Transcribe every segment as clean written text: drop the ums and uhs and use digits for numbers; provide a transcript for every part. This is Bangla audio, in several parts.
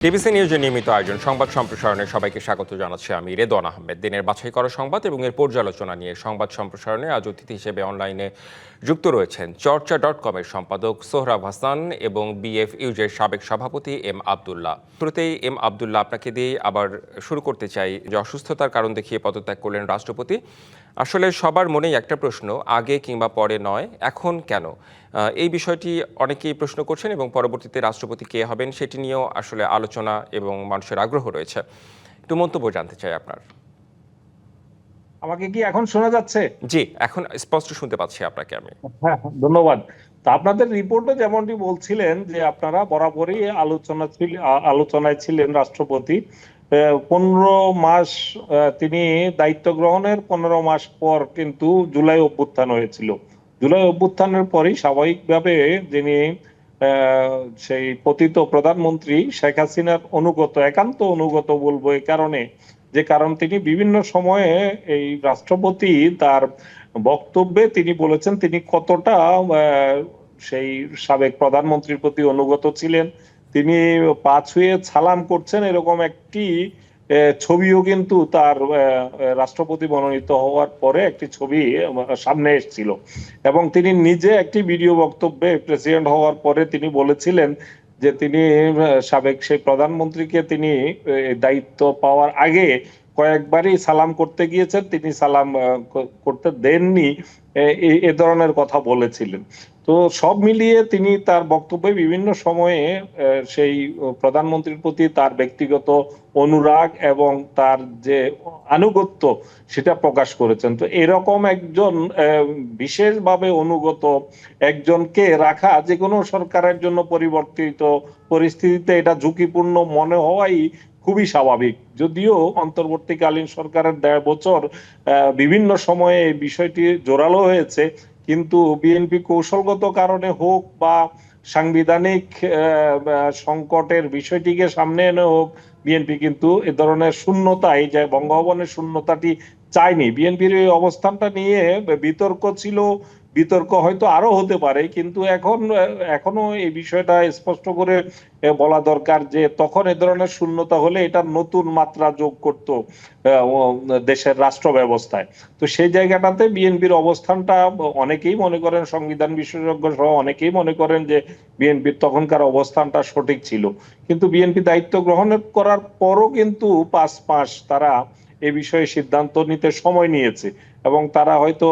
টিবিসি নিউজের নিয়মিত আয়োজন সংবাদ সম্প্রসারণে সবাইকে স্বাগত জানাচ্ছি আমি রেদওয়ান আহমেদ। দিনের বাছাই করা সংবাদ এবং এর পর্যালোচনা নিয়ে সংবাদ সম্প্রসারণে আজ অতিথি হিসেবে অনলাইনে যুক্ত রয়েছেন চর্চা.কমের সম্পাদক সোহরাব হাসান এবং বিএফইউজের সাবেক সভাপতি এম আবদুল্লাহ। শুরুতেই এম আবদুল্লাহ, আপনাকে দিয়ে আবার শুরু করতে চাই যে অসুস্থতার কারণ দেখিয়ে পদত্যাগ করলেন রাষ্ট্রপতি। আসলে সবার মনেই একটা প্রশ্ন, আগে কিংবা পরে নয়, এখন কেন? এই বিষয়টি অনেকেই প্রশ্ন করছেন এবং পরবর্তীতে রাষ্ট্রপতি কে হবেন সেটি নিয়েও আসলে আলোচনা এবং মানুষের আগ্রহ রয়েছে। একটু মন্তব্য জানতে চাই আপনার। আমাকে কি এখন শোনা যাচ্ছে? জি, এখন স্পষ্ট শুনতে পাচ্ছি আপনাকে আমি। হ্যাঁ, ধন্যবাদ। তা আপনাদের রিপোর্টে যেমনটি বলছিলেন যে আপনারা বরাবরই আলোচনায় ছিলেন রাষ্ট্রপতি। 15 মাস তিনি দায়িত্ব গ্রহণের 15 মাস পর কিন্তু জুলাই অভ্যুত্থান হয়েছিল। জুলাই অভ্যুত্থানের পরই স্বাভাবিকভাবে যিনি সেই পতিত প্রধানমন্ত্রী শেখ হাসিনার অনুগত, একান্ত অনুগত বলবো এই কারণে, যে কারণ তিনি বিভিন্ন সময়ে এই রাষ্ট্রপতি তার বক্তব্যে তিনি বলেছেন তিনি কতটা সেই সাবেক প্রধানমন্ত্রীর প্রতি অনুগত ছিলেন। তিনি পা ছুঁয়ে সালাম করছেন এরকম একটি ছবিও কিন্তু তার রাষ্ট্রপতি মনোনীত হওয়ার পরে একটি ছবি সামনে এসেছিল। এবং তিনি নিজে একটি ভিডিও বক্তব্যে প্রেসিডেন্ট হওয়ার পরে তিনি বলেছিলেন যে তিনি সাবেক সেই প্রধানমন্ত্রীকে তিনি দায়িত্ব পাওয়ার আগে কয়েকবারই সালাম করতে গিয়েছেন, তিনি সালাম করতে দেননি, এ ধরনের কথা বলেছিলেন। তো সব মিলিয়ে তিনি তার বক্তব্যে বিভিন্ন সময়ে সেই প্রধানমন্ত্রীর প্রতি তার ব্যক্তিগত অনুরাগ এবং তার যে আনুগত্য সেটা প্রকাশ করেছেন। তো এরকম একজন বিশেষভাবে অনুগত একজনকে রাখা যে কোনো সরকারের জন্য পরিবর্তিত পরিস্থিতিতে এটা ঝুঁকিপূর্ণ মনে হওয়াই খুবই স্বাভাবিক। যদিও অন্তর্বর্তীকালীন সরকারের 1.5 বছর বিভিন্ন সময়ে এই বিষয়টি জোরালো হয়েছে, কিন্তু বিএনপি কৌশলগত কারণে হোক বা সাংবিধানিক সংকটের বিষয়টিকে সামনে এনে হোক, বিএনপি কিন্তু এ ধরনের শূন্যতায়, যে বঙ্গভবনের শূন্যতাটি চায়নি। বিএনপির এই অবস্থানটা নিয়ে বিতর্ক ছিল, বিতর্ক হয়তো আরো হতে পারে, কিন্তু এখনো এই বিষয়টা স্পষ্ট করে বলা দরকার যে তখন এ ধরনের শূন্যতা হলে এটা নতুন মাত্রা যোগ করত দেশের রাষ্ট্র ব্যবস্থায়। তো সেই জায়গাটাতে বিএনপির অবস্থানটা অনেকেই মনে করেন, সংবিধান বিশেষজ্ঞ সহ অনেকেই মনে করেন যে বিএনপির তখনকার অবস্থানটা সঠিক ছিল। কিন্তু বিএনপি দায়িত্ব গ্রহণ করার পরও কিন্তু 5 মাস তারা এ বিষয়ে সিদ্ধান্ত নিতে সময় নিয়েছে এবং তারা হয়তো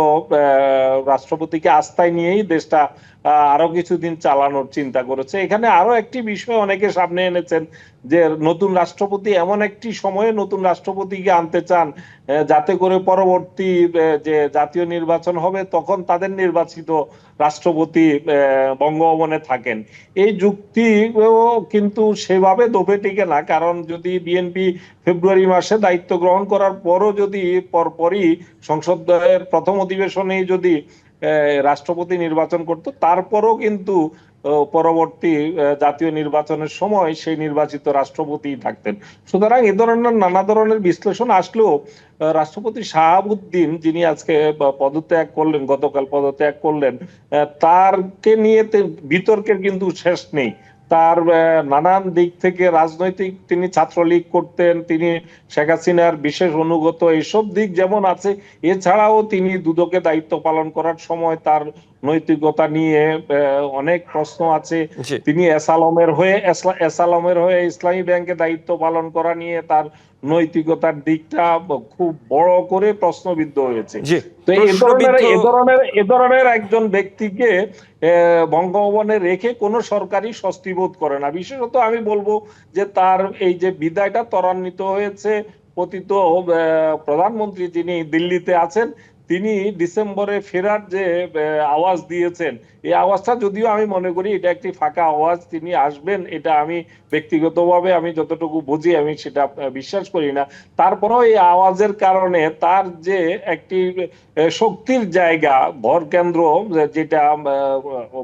রাষ্ট্রপতিকে আস্থায় নিয়েই দেশটা আরো কিছুদিন চালানোর চিন্তা করেছে। এখানে আরো একটি বিষয় অনেকে সামনে এনেছেন যে নতুন রাষ্ট্রপতি এমন একটি সময়ে নতুন রাষ্ট্রপতিকে আনতে চান যাতে করে পরবর্তী যে জাতীয় নির্বাচন হবে তখন তাদের নির্বাচিত রাষ্ট্রপতি বঙ্গভবনে থাকেন। এই যুক্তি কিন্তু সেভাবে দোপে টিকে না, কারণ যদি বিএনপি ফেব্রুয়ারি মাসে দায়িত্ব গ্রহণ করার পরও যদি পরপরই সংসদের প্রথম অধিবেশনেই যদি রাষ্ট্রপতি নির্বাচন করত, তারপরও কিন্তু পরবর্তী জাতীয় নির্বাচনের সময় সেই নির্বাচিত রাষ্ট্রপতি থাকতেন। সুতরাং এ ধরনের নানা ধরনের বিশ্লেষণ আসলেও রাষ্ট্রপতি শাহাবুদ্দিন, যিনি আজকে পদত্যাগ করলেন, গতকাল পদত্যাগ করলেন, তারকে নিয়ে বিতর্কের কিন্তু শেষ নেই। তার নানান দিক থেকে রাজনৈতিক, তিনি ছাত্রলীগ করতেন, তিনি শেখ হাসিনার বিশেষ অনুগত, এইসব দিক যেমন আছে, এছাড়াও তিনি দুদকে দায়িত্ব পালন করার সময় তার নৈতিকতা নিয়ে অনেক প্রশ্ন আছে। তিনি এসালমের হয়ে ইসলামী ব্যাংকে দায়িত্ব পালন করা নিয়ে তার নৈতিকতার দিকটা খুব বড় করে প্রশ্নবিদ্ধ হয়েছে। তো এ ধরনের একজন ব্যক্তিকে বঙ্গভবনে রেখে কোনো সরকারই স্বস্তি বোধ করে না। বিশেষত আমি বলবো যে তার এই যে বিদায়টা ত্বরান্বিত হয়েছে, পতিত প্রধানমন্ত্রী যিনি দিল্লিতে আছেন, তিনি ডিসেম্বরে ফেরার যে আওয়াজ দিয়েছেন, এই আওয়াজটা যদিও আমি মনে করি এটা একটি ফাঁকা আওয়াজ, তিনি আসবেন এটা আমি ব্যক্তিগতভাবে আমি যতটুকু বুঝি আমি সেটা বিশ্বাস করি না। তারপরেও এই আওয়াজের কারণে তার যে একটি শক্তির জায়গা, ভর কেন্দ্র যেটা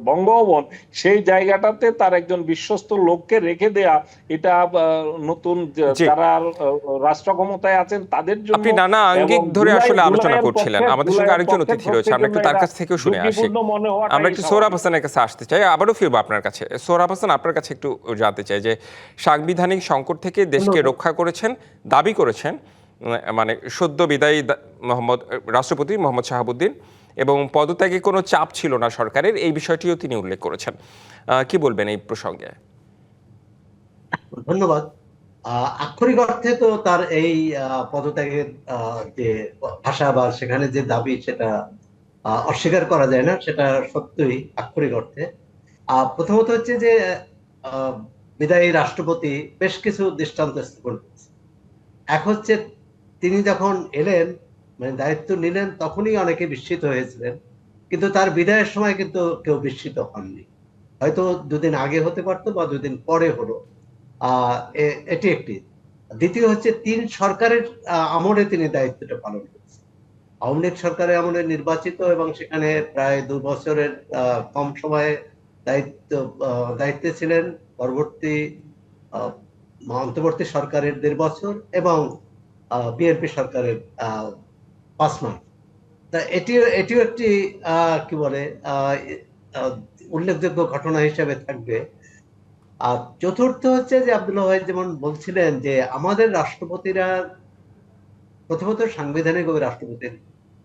বঙ্গভবন, সেই জায়গাটাতে তার একজন বিশ্বস্ত লোককে রেখে দেয়া, এটা নতুন যারা রাষ্ট্র ক্ষমতায় আছেন তাদের জন্য। আপনি নানা আঙ্গিক ধরে আসলে আলোচনা করছিলেন, আমাদের সঙ্গে জুলাইয়ের আরেকজন পক্ষে অতিথি রয়েছে, আমরা একটু তার কাছ থেকেও শুনে আসি। ঝুঁকিপূর্ণ মনে হওয়াটাই আমরা একটু সোহরাব হাসানের কাছে আসতে চাই, আবারও ফিরবো আপনার কাছে। সোহরাব হাসান, আপনার কাছে একটু জানতে চাই যে সাংবিধানিক সংকট থেকে দেশকে রক্ষা করেছেন, দাবি করেছেন মানে সদ্য বিদায়ী রাষ্ট্রপতি মোহাম্মদ শাহাবুদ্দিন, এবং পদত্যাগে কোনো চাপ ছিল না সরকারের, এই বিষয়টিও তিনি উল্লেখ করেছেন। কি বলবেন এই প্রসঙ্গে? ধন্যবাদ। আক্ষরিক অর্থে তো তার এই পদত্যাগের যে ভাষা বা সেখানে যে দাবি, সেটা অস্বীকার করা যায় না, সেটা সত্যই আক্ষরিক অর্থে। প্রথমত হচ্ছে যে আহ, বিদায়ী রাষ্ট্রপতি বেশ কিছু দৃষ্টান্ত স্থাপন করেছে। এক হচ্ছে, তিনি যখন এলেন, মানে দায়িত্ব নিলেন, তখনই অনেকে বিস্মিত হয়েছিলেন, কিন্তু তার বিদায়ের সময় কিন্তু কেউ বিস্মিত হননি। হয়তো দুদিন আগে হতে পারতো বা দুদিন পরে হলো। এটি একটি। দ্বিতীয় হচ্ছে, তিন সরকারের আমলে তিনি দায়িত্বটা পালন করেছেন। আওয়ামী লীগ সরকারের আমলে নির্বাচিত, এবং সেখানে প্রায় 2 বছরের কম সময়ে দায়িত্বে ছিলেন। পরবর্তী আহ, অন্তর্বর্তী সরকারের 1.5 বছর, এবং বিএনপি সরকারের 5 মাস। তা এটিও একটি কি বলে আহ, আহ, উল্লেখযোগ্য ঘটনা হিসেবে থাকবে। আর চতুর্থ হচ্ছে যে, আব্দুল্লাহ ভাই যেমন বলছিলেন যে আমাদের রাষ্ট্রপতিরা, প্রথমত সাংবিধানিক রাষ্ট্রপতির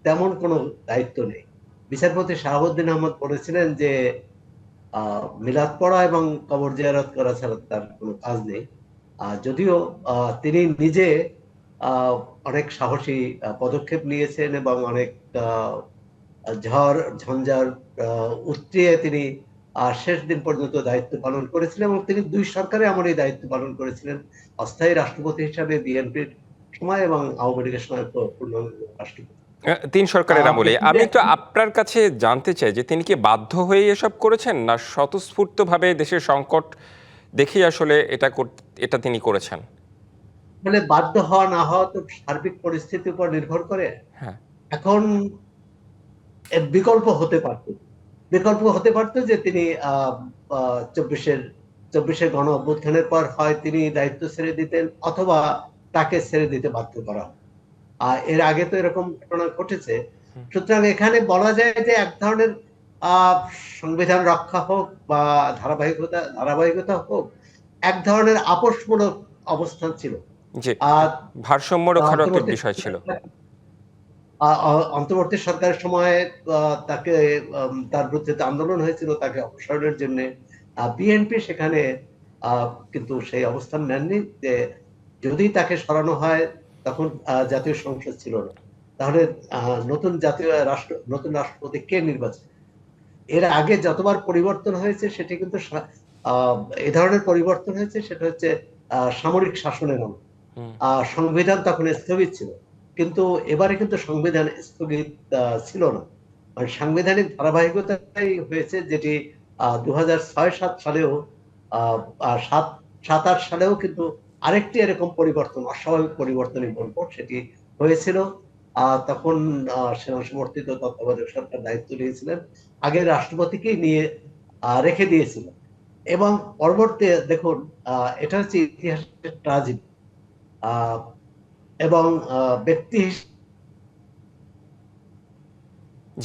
তেমন কোনো দায়িত্ব নেই। বিচারপতি শাহাবুদ্দিন আহমদ বলেছিলেন যে মিলাদ পড়া এবং কবর জিয়ারত করা ছাড়া তার কোনো কাজ নেই। যদিও তিনি নিজে অনেক সাহসী পদক্ষেপ নিয়েছেন, এবং অনেক ঝড় ঝঞ্ঝার উতরিয়ে তিনি শেষ দিন পর্যন্ত দায়িত্ব পালন করেছিলেন, এবং তিনি 2 সরকারে আমলেই দায়িত্ব পালন করেছিলেন, অস্থায়ী রাষ্ট্রপতি হিসাবে বিএনপির সময় এবং আওয়ামী লীগের সময় পূর্ণাঙ্গ রাষ্ট্রপতি। 3 সরকারের আমলে। আমি একটু আপনার কাছে জানতে চাই যে তিনি কি বাধ্য হয়ে এসব করেছেন, না স্বতঃস্ফূর্তভাবে দেশের সংকট দেখেই আসলে এটা তিনি করেছেন? মানে বাধ্য হওয়া না হওয়া তো সার্বিক পরিস্থিতির উপর নির্ভর করে। হ্যাঁ। এখন এর বিকল্প হতে পারতো যে তিনি চব্বিশের গণ অভ্যুত্থানের পর হয় তিনি দায়িত্ব ছেড়ে দিতেন, অথবা তাকে ছেড়ে দিতে বাধ্য করা হয়। এর আগে তো এরকম ঘটনা ঘটেছে। সুতরাং এখানে বলা যায় যে এক ধরনের আহ সংবিধান রক্ষা হোক বা ধারাবাহিকতা হোক, এক ধরনের আপোষমূলক অবস্থান ছিল। জি, আর ভারসাম্য রক্ষারও একটা বিষয় ছিল। অন্তর্বর্তী সরকারের সময় তাকে তার বিরুদ্ধে আন্দোলন হয়েছিল, তাকে অপসারণের জন্য। বিএনপি সেখানে কিন্তু সেই অবস্থান নেননি যে যদি তাকে সরানো হয়, তখন জাতীয় সংসদ ছিল না, তাহলে নতুন রাষ্ট্রপতি কে নির্বাচন? এর আগে যতবার পরিবর্তন হয়েছে, সেটি কিন্তু এ ধরনের পরিবর্তন হয়েছে, সেটা হচ্ছে সামরিক শাসনের আমল। সংবিধান তখন স্থগিত ছিল, কিন্তু এবারে কিন্তু সংবিধান স্থগিত ছিল না। মানে সাংবিধানিক ধারাবাহিকতাই হয়েছে, যেটি 2006-7 সালেও, 7-8 সালেও কিন্তু আরেকটি এরকম পরিবর্তন, অস্বাভাবিক পরিবর্তনই বলবো, সেটি হয়েছিল। তখন সেনা সমর্থিত তত্ত্বাবধায়ক সরকার দায়িত্ব নিয়েছিলেন, আগের রাষ্ট্রপতিকেই নিয়ে রেখে দিয়েছিল। এবং পরবর্তী দেখুন, এটা হচ্ছে ইতিহাসের ট্রাজেডি। এবং ব্যক্তি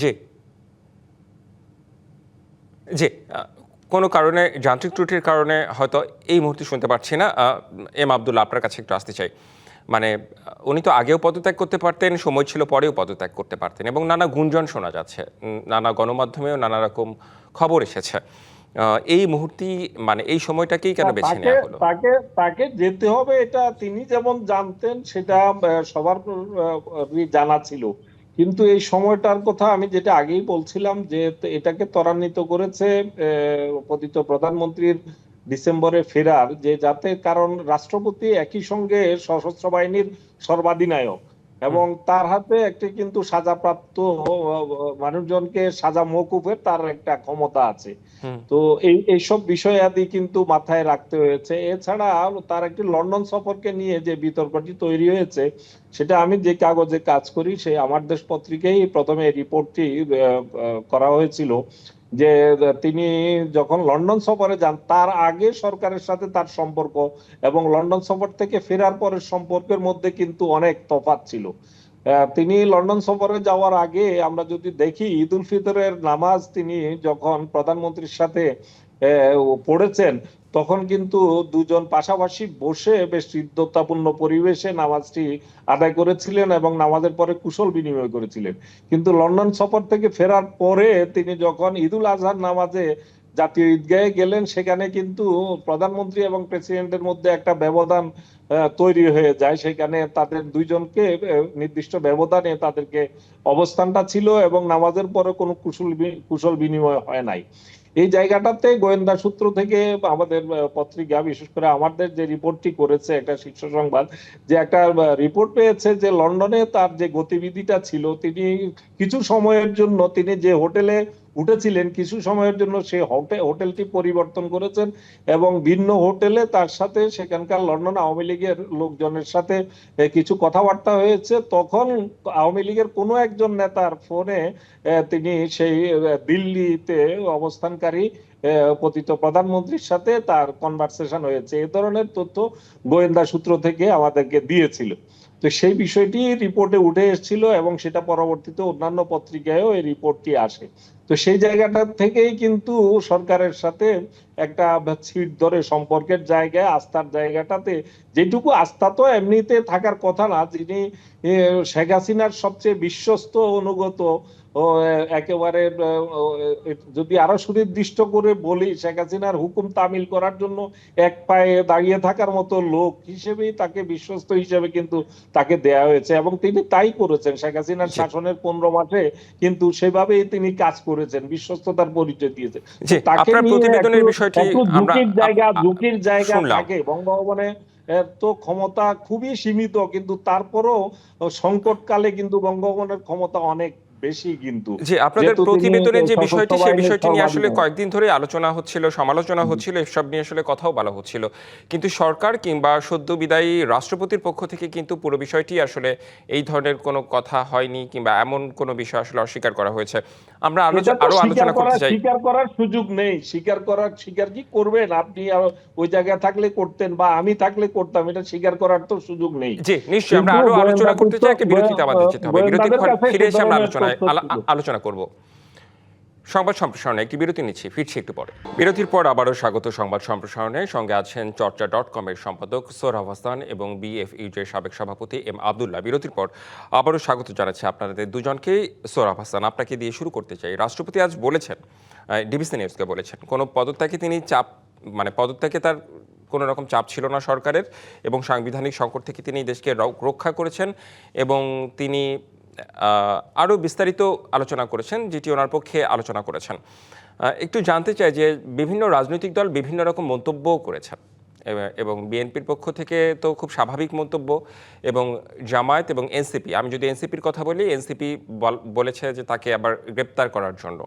জি, জি। কোনো কারণে, যান্ত্রিক ত্রুটির কারণে হয়তো এই মুহূর্তে শুনতে পারছি না। এম আব্দুল্লাহ, আপনার কাছে একটু আসতে চাই। মানে উনি তো আগেও পদত্যাগ করতে পারতেন, সময় ছিল পরেও পদত্যাগ করতে পারতেন, এবং নানা গুঞ্জন শোনা যাচ্ছে, নানা গণমাধ্যমেও নানা রকম খবর এসেছে। এই মুহূর্তেই মানে এই সময়টাকেই কেন বেছে নেওয়া হলো? তাকে তাকে যেতে হবে, এটা তিনি যেমন জানতেন, সেটা সবার জানা ছিল। কিন্তু এই সময়টার কথা আমি যেটা আগেই বলছিলাম, যে এটাকে ত্বরান্বিত করেছে পতিত প্রধানমন্ত্রীর ডিসেম্বরে ফেরার, যে যাতে, কারণ রাষ্ট্রপতি একই সঙ্গে সশস্ত্র বাহিনীর সর্বাধিনায়ক, এবং তার হাতে একটি কিন্তু সাজাপ্রাপ্ত মানুষজনকে সাজা মওকুফের তার একটা ক্ষমতা আছে। তো এইসব বিষয় আদি কিন্তু মাথায় রাখতে হয়েছে। এছাড়া তার একটি লন্ডন সফরকে নিয়ে যে বিতর্কটি তৈরি হয়েছে, সেটা আমি যে কাগজে কাজ করি, সেই আমার দেশ পত্রিকায় প্রথমে রিপোর্টটি করা হয়েছিল, যে তিনি যখন লন্ডন সফরে যান, তার আগে সরকারের সাথে তার সম্পর্ক এবং লন্ডন সফর থেকে ফেরার পরের সম্পর্কের মধ্যে কিন্তু অনেক তফাৎ ছিল। তিনি লন্ডন সফরে যাওয়ার আগে আমরা যদি দেখি ঈদ উল ফিতরের নামাজ তিনি যখন প্রধানমন্ত্রীর সাথে পড়েছেন, তখন কিন্তু দুজন পাশাপাশি বসে বেশ হৃদ্যতাপূর্ণ পরিবেশে নামাজটি আদায় করেছিলেন এবং নামাজের পরে কুশল বিনিময় করেছিলেন। কিন্তু লন্ডন সফর থেকে ফেরার পরে তিনি যখন ঈদুল আজহার নামাজে জাতীয় ঈদগাহে গেলেন, সেখানে কিন্তু প্রধানমন্ত্রী এবং প্রেসিডেন্টের মধ্যে একটা ব্যবধান তৈরি হয়ে যায়। সেখানে তাদের দুইজনকে নির্দিষ্ট ব্যবধানে তাদেরকে অবস্থানটা ছিল এবং নামাজের পরে কোনো কুশল বিনিময় হয় নাই। এই জায়গাটাতে গোয়েন্দা সূত্র থেকে আমাদের পত্রিকা, বিশেষ করে আমাদের যে রিপোর্টটি করেছে একটা শীর্ষ সংবাদ, যে একটা রিপোর্ট পেয়েছে যে লন্ডনে তার যে গতিবিধিটা ছিল, তিনি কিছু সময়ের জন্য তিনি যে হোটেলে উঠেছিলেন কিছু সময়ের জন্য সেই হোটেলটি পরিবর্তন করেছেন এবং ভিন্ন হোটেলে তার সাথে সেখানকার লন্ডন আওয়ামী লীগের লোকজনের সাথে কিছু কথাবার্তা হয়েছে। তখন আওয়ামী লীগের কোনো একজন নেতার ফোনে তিনি সেই দিল্লিতে অবস্থানকারী পতিত প্রধানমন্ত্রীর সাথে তার কনভারসেশন হয়েছে, এ ধরনের তথ্য গোয়েন্দা সূত্র থেকে আমাদেরকে দিয়েছিল। তো সেই বিষয়টি রিপোর্টে উঠে এসেছিল এবং সেটা পরবর্তীতে অন্যান্য পত্রিকায়ও এই রিপোর্টটি আসে। তো সেই জায়গাটা থেকেই কিন্তু সরকারের সাথে একটা ছিট ধরে সম্পর্কের জায়গায়, আস্থার জায়গাটাতে, যেটুকু আস্থা তো এমনিতে থাকার কথা না, যিনি শেখ হাসিনার সবচেয়ে বিশ্বস্ত অনুগত, একেবারে যদি আরো সুনির্দিষ্ট করে বলি, শেখ হাসিনার হুকুম তামিল করার জন্য এক পায়ে দাঁড়িয়ে থাকার মতো লোক হিসেবেই তাকে বিশ্বস্ত হিসেবে কিন্তু তাকে দেয়া হয়েছে এবং তিনি তাই করেছেন। শেখ হাসিনার শাসনের 15 মাসে কিন্তু সেভাবেই তিনি কাজ করেছেন, বিশ্বস্ততার পরিচয় দিয়েছেন। তাকে ঝুঁকির জায়গা থাকে বঙ্গভবনে। তো ক্ষমতা খুবই সীমিত, কিন্তু তারপরও সংকটকালে কিন্তু বঙ্গভবনের ক্ষমতা অনেক বেশি। কিন্তু যে আপনাদের প্রতিবেদনে যে বিষয়টি, সেই বিষয়টি নিয়ে আসলে কয়েকদিন ধরে আলোচনা হচ্ছিল, সমালোচনা হচ্ছিল, এসব নিয়ে আসলে কথাও বলা হচ্ছিল, কিন্তু সরকার কিংবা সদ্য বিদায়ী রাষ্ট্রপতির পক্ষ থেকে কিন্তু পুরো বিষয়টি আসলে এই ধরনের কোনো কথা হয়নি কিংবা এমন কোনো বিষয় আসলে অস্বীকার করা হয়েছে। আমরা আরো আলোচনা করতে চাই। স্বীকার করার সুযোগ নেই, স্বীকার কি করবেন? আপনি ওই জায়গায় থাকলে করতেন বা আমি থাকলে করতাম, এটা স্বীকার করার তো সুযোগ নেই। জি নিশ্চয়ই, আমরা আরো আলোচনা করতে চাই। একটা বিরতিতে আমাদের যেতে হবে, বিরতি ফিরে এসে আমরা আলোচনা করব। সংবাদ সম্প্রসারণে একটি বিরতি নিচ্ছি, ফিরছি একটু পরে। বিরতির পর আবারও স্বাগত সংবাদ সম্প্রসারণে। সঙ্গে আছেন চর্চা.com-এর সম্পাদক সোহরাব হাসান এবং বিএফইউর সাবেক সভাপতি এম আব্দুল্লাহ। বিরতির পর আবারও স্বাগত জানাচ্ছি আপনাদের দুজনকেই। সোহরাব হাসান, আপনাকে দিয়ে শুরু করতে চাই। রাষ্ট্রপতি আজ বলেছেন, ডিবিসি নিউজকে বলেছেন, কোনো পদত্যাগে তিনি পদত্যাগে তার কোনো রকম চাপ ছিল না সরকারের, এবং সাংবিধানিক সংকট থেকে তিনি দেশকে রক্ষা করেছেন এবং তিনি আরও বিস্তারিত আলোচনা করেছেন, যেটি ওনার পক্ষে আলোচনা করেছেন। একটু জানতে চাই যে বিভিন্ন রাজনৈতিক দল বিভিন্ন রকম মন্তব্যও করেছেন এবং বিএনপির পক্ষ থেকে তো খুব স্বাভাবিক মন্তব্য, এবং জামায়াত এবং এনসিপি, আমি যদি এনসিপির কথা বলি, এনসিপি বলেছে যে তাকে আবার গ্রেপ্তার করার জন্য।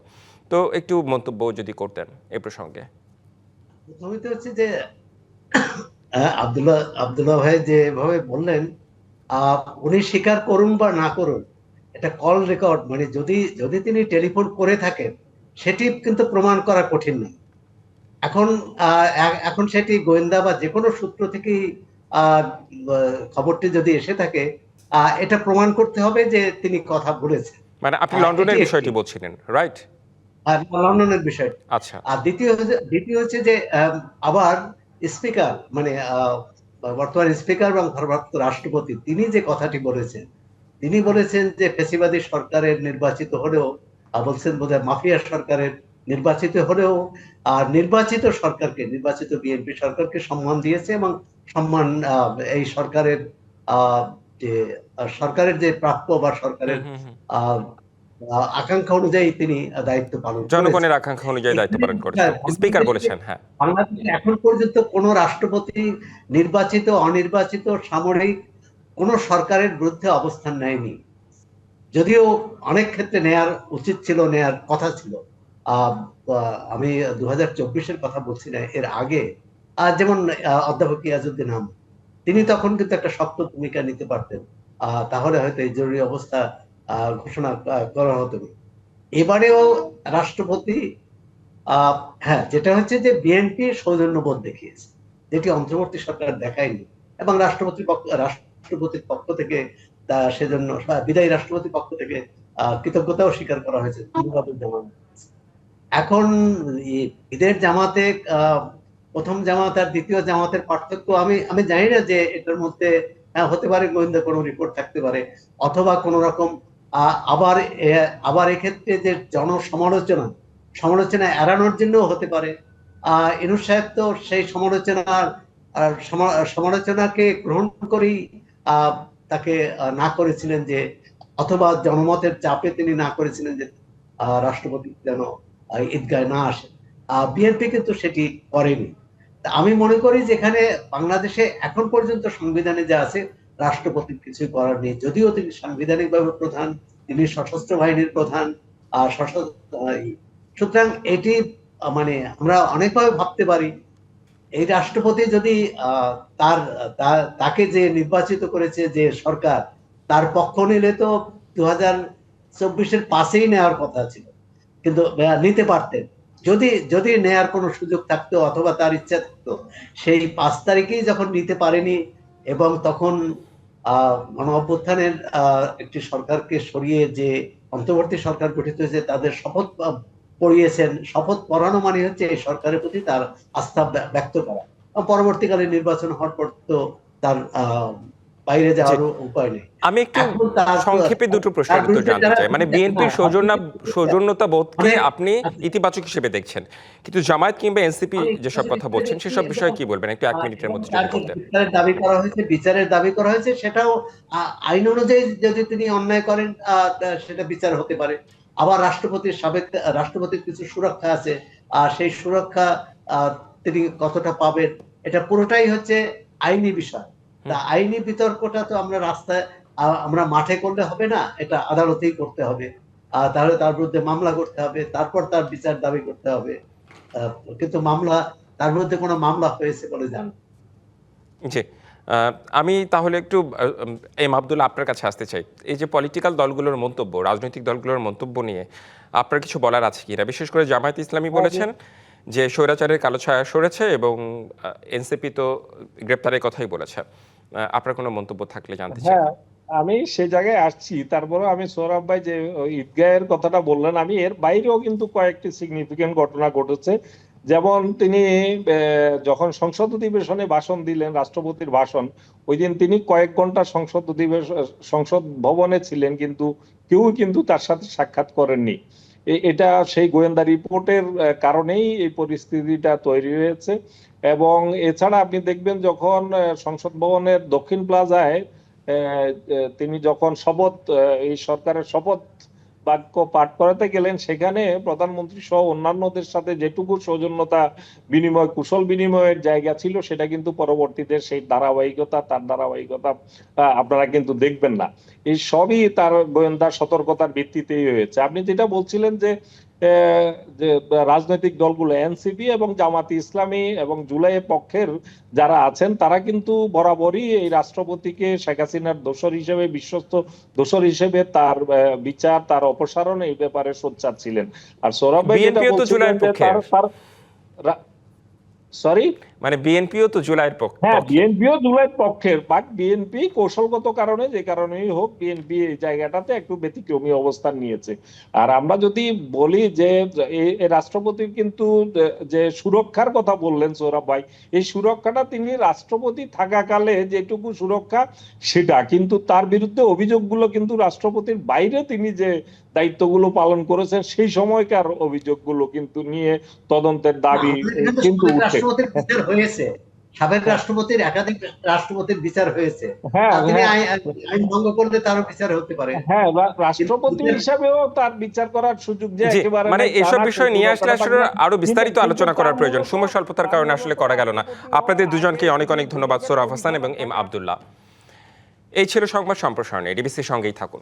তো একটু মন্তব্য যদি করতেন এই প্রসঙ্গে। প্রথমত হচ্ছে যে আব্দুল্লাহ ভাই যেভাবে বললেন, উনি স্বীকার করুন বা না করুন, এটা কল রেকর্ড, মানে যদি তিনি টেলিফোন করে থাকেন সেটি কিন্তু প্রমাণ করা কঠিন না। এখন সেটি গোয়েন্দা বা যে কোনো সূত্র থেকে খবরটি যদি এসে থাকে, এটা প্রমাণ করতে হবে যে তিনি কথা বলেছেন। মানে আপনি লন্ডনের বিষয়টি বলছিলেন, রাইট? লন্ডনের বিষয়। আচ্ছা। আর দ্বিতীয় হচ্ছে যে আবার স্পিকার, মানে বর্তমান স্পিকার এবং ভারপ্রাপ্ত রাষ্ট্রপতি, তিনি যে কথাটি বলেছেন, তিনি বলেছেন যে ফ্যাসিবাদী সরকারের নির্বাচিত হলেও, বলছেন বোধহয় মাফিয়া সরকারের নির্বাচিত হলেও নির্বাচিত বিএনপি সরকারকে সম্মান দিয়েছে এবং সম্মান এই সরকারের যে প্রাপ্য বা সরকারের আকাঙ্ক্ষা অনুযায়ী তিনি দায়িত্ব পালন করেছেন, জনগণের আকাঙ্ক্ষা অনুযায়ী দায়িত্ব পালন করেছেন, স্পিকার বলেছেন। হ্যাঁ, বাংলাদেশে এখন পর্যন্ত কোন রাষ্ট্রপতি নির্বাচিত অনির্বাচিত সামরিক কোন সরকারের বিরুদ্ধে অবস্থান নেয়নি, যদিও অনেক ক্ষেত্রে নেয়ার উচিত ছিল, নেয়ার কথা ছিল। আমি 2024-এর কথা বলছি না, এর আগে যেমন অধ্যাপক ইয়াজউদ্দিন আহমদ, তিনি তখন কিন্তু একটা শক্ত ভূমিকা নিতে পারতেন, তাহলে হয়তো এই জরুরি অবস্থা ঘোষণা করা হতো। এবারেও রাষ্ট্রপতি হ্যাঁ, যেটা হচ্ছে যে বিএনপি সৌজন্যবোধ দেখিয়েছে, যেটি অন্তর্বর্তী সরকার দেখায়নি, এবং রাষ্ট্রপতির পক্ষ থেকে সেজন্য বিদায়ী রাষ্ট্রপতির পক্ষ থেকে কৃতজ্ঞতাও স্বীকার করা হয়েছে, ধন্যবাদ জানানো। এখন ঈদের জামাতে প্রথম জামাত আর দ্বিতীয় জামাতের পার্থক্য আমি জানি না যে এটার মধ্যে হতে পারে গোয়েন্দা কোনো রিপোর্ট থাকতে পারে, অথবা কোন রকম আবার এক্ষেত্রে যে সমালোচনা এড়ানোর জন্য হতে পারে। ইউনূস সাহেব তো সেই সমালোচনাকে গ্রহণ করেই তাকে না করেছিলেন, যে অথবা জনমতের চাপে তিনি না করেছিলেন যে রাষ্ট্রপতি যেন ঈদগায় না আসে। বিএনপি কিন্তু সেটি করেনি। আমি মনে করি যে এখানে বাংলাদেশে এখন পর্যন্ত সংবিধানে যা আছে, রাষ্ট্রপতির কিছুই করার নেই, যদিও তিনি সাংবিধানিকভাবে প্রধান, তিনি সশস্ত্র বাহিনীর প্রধান। সুতরাং এটি মানে আমরা অনেকভাবে ভাবতে পারি, এই রাষ্ট্রপতি যদি তাকে যে নির্বাচিত করেছে যে সরকার, তার পক্ষ নিলে তো 2024-এর 5-এই নেওয়ার কথা ছিল, কিন্তু নিতে পারতেন যদি নেয়ার কোনো সুযোগ থাকতো অথবা তার ইচ্ছা থাকতো। সেই 5 তারিখেই যখন নিতে পারেনি, এবং তখন গণ অভ্যুত্থানের একটি সরকারকে সরিয়ে যে অন্তর্বর্তী সরকার গঠিত হয়েছে, তাদের শপথ পড়িয়েছেন। শপথ পড়ানো মানে হচ্ছে এই সরকারের প্রতি তার আস্থা ব্যক্ত করা। পরবর্তীকালে নির্বাচন হওয়ার পর তো তার বাইরে যাওয়ার উপায় নেই। আমি একটু সংক্ষেপে দুটো প্রশ্নের উত্তর জানতে চাই। মানে বিএনপির সৌজন্যতা বোধকে আপনি ইতিবাচক হিসেবে দেখছেন, কিন্তু জামায়াত কিংবা এনসিপি যেসব কথা বলছেন সেসব বিষয়ে কি বলবেন? একটু 1 মিনিটের মধ্যে যদি বলতেন। বিচারের দাবি করা হয়েছে, সেটাও আইন অনুযায়ী যদি তিনি অন্যায় করেন সেটা বিচার হতে পারে। আবার রাষ্ট্রপতির কিছু সুরক্ষা আছে, সেই সুরক্ষা তিনি কতটা পাবেন, এটা পুরোটাই হচ্ছে আইনি বিষয়। আইনি বিতর্কটা তো আমরা মাঠে করলে হবে না, এটা আদালতেই করতে হবে। তাহলে তার বিরুদ্ধে মামলা করতে হবে, তারপর তার বিচার দাবি করতে হবে। কিন্তু তার বিরুদ্ধে কোনো মামলা হয়েছে বলে জানেন? জি, আমি তাহলে একটু এম আব্দুল্লাহ আপনার কাছে আসতে চাই। এই যে পলিটিক্যাল দলগুলোর মন্তব্য, রাজনৈতিক দলগুলোর মন্তব্য নিয়ে আপনার কিছু বলার আছে কিনা? বিশেষ করে জামায়াত ইসলামী বলেছেন যে স্বৈরাচারের কালো ছায়া সরেছে, এবং এনসিপি তো গ্রেপ্তারের কথাই বলেছে। আপনার কোনো মন্তব্য থাকলে জানতে চাই। হ্যাঁ, আমি সে জায়গায় আসছি। তারপরে আমি সোহরাব ভাই যে ঈদগাহের কথাটা বললেন, আমি এর বাইরেও কিন্তু কয়েকটি সিগনিফিকেন্ট ঘটনা ঘটেছে। যেমন তিনি যখন সংসদ অধিবেশনে ভাষণ দিলেন, রাষ্ট্রপতির ভাষণ, ওই দিন তিনি কয়েক ঘন্টা সংসদ ভবনে ছিলেন, কিন্তু কেউ কিন্তু তার সাথে সাক্ষাৎ করেননি। এটা সেই গোয়েন্দা রিপোর্টের কারণেই এই পরিস্থিতিটা তৈরি হয়েছে। এবং এছাড়া আপনি দেখবেন যখন সংসদ ভবনের দক্ষিণ প্লাজায় তিনি যখন এই সরকারের শপথ বাক্য পাঠ করাতে গেলেন, সেখানে প্রধানমন্ত্রী সহ অন্যান্যদের সাথে যেটুকু সৌজন্যতা কুশল বিনিময়ের জায়গা ছিল, সেটা কিন্তু পরবর্তীতে তার ধারাবাহিকতা আপনারা কিন্তু দেখবেন না। এই সবই তার গোয়েন্দা সতর্কতার ভিত্তিতেই হয়েছে। আপনি যেটা বলছিলেন যে রাজনৈতিক দলগুলো এনসিপি এবং জামাতি ইসলামী এবং জুলাইয়ের পক্ষের যারা আছেন, তারা কিন্তু বরাবরই এই রাষ্ট্রপতিকে শেখ হাসিনার বিশ্বস্ত দোষর হিসেবে তার বিচার, তার অপসারণ এই ব্যাপারে সোচ্চার ছিলেন। আর সৌরভ ভাই যেটা বলছিলেন যে বিএনপিও তো জুলাইয়ের পক্ষে। হ্যাঁ, বিএনপিও জুলাইয়ের পক্ষের, বাট বিএনপি কৌশলগত কারণে, যে কারণেই হোক, বিএনপি এই জায়গাটাতে একটু ব্যতিক্রমী অবস্থান নিয়েছে। আর আমরা যদি বলি যে রাষ্ট্রপতির কিন্তু যে সুরক্ষার কথা বললেন সৌরভ ভাই, এই সুরক্ষাটা তিনি রাষ্ট্রপতি থাকাকালে যেটুকু সুরক্ষা, সেটা কিন্তু তার বিরুদ্ধে অভিযোগগুলো কিন্তু রাষ্ট্রপতির বাইরে তিনি যে দায়িত্বগুলো পালন করেছেন, সেই সময়কার অভিযোগগুলো কিন্তু নিয়ে তদন্তের দাবি কিন্তু উঠছে। সাবেক রাষ্ট্রপতির একাধিক রাষ্ট্রপতির বিচার হয়েছে, তিনি আইন ভঙ্গ করলে তারও বিচার হতে পারে। হ্যাঁ, রাষ্ট্রপতি হিসাবেও তার বিচার করার সুযোগ যে একেবারে মানে এসব বিষয় নিয়ে আসলে আসলে আরো বিস্তারিত আলোচনা করার প্রয়োজন, সময় স্বল্পতার কারণে আসলে করা গেল না। আপনাদের দুজনকে অনেক অনেক ধন্যবাদ, সোহরাব হাসান এবং এম আব্দুল্লাহ। এই ছিল সংবাদ সম্প্রসারণে, ডিবিসির সঙ্গেই থাকুন।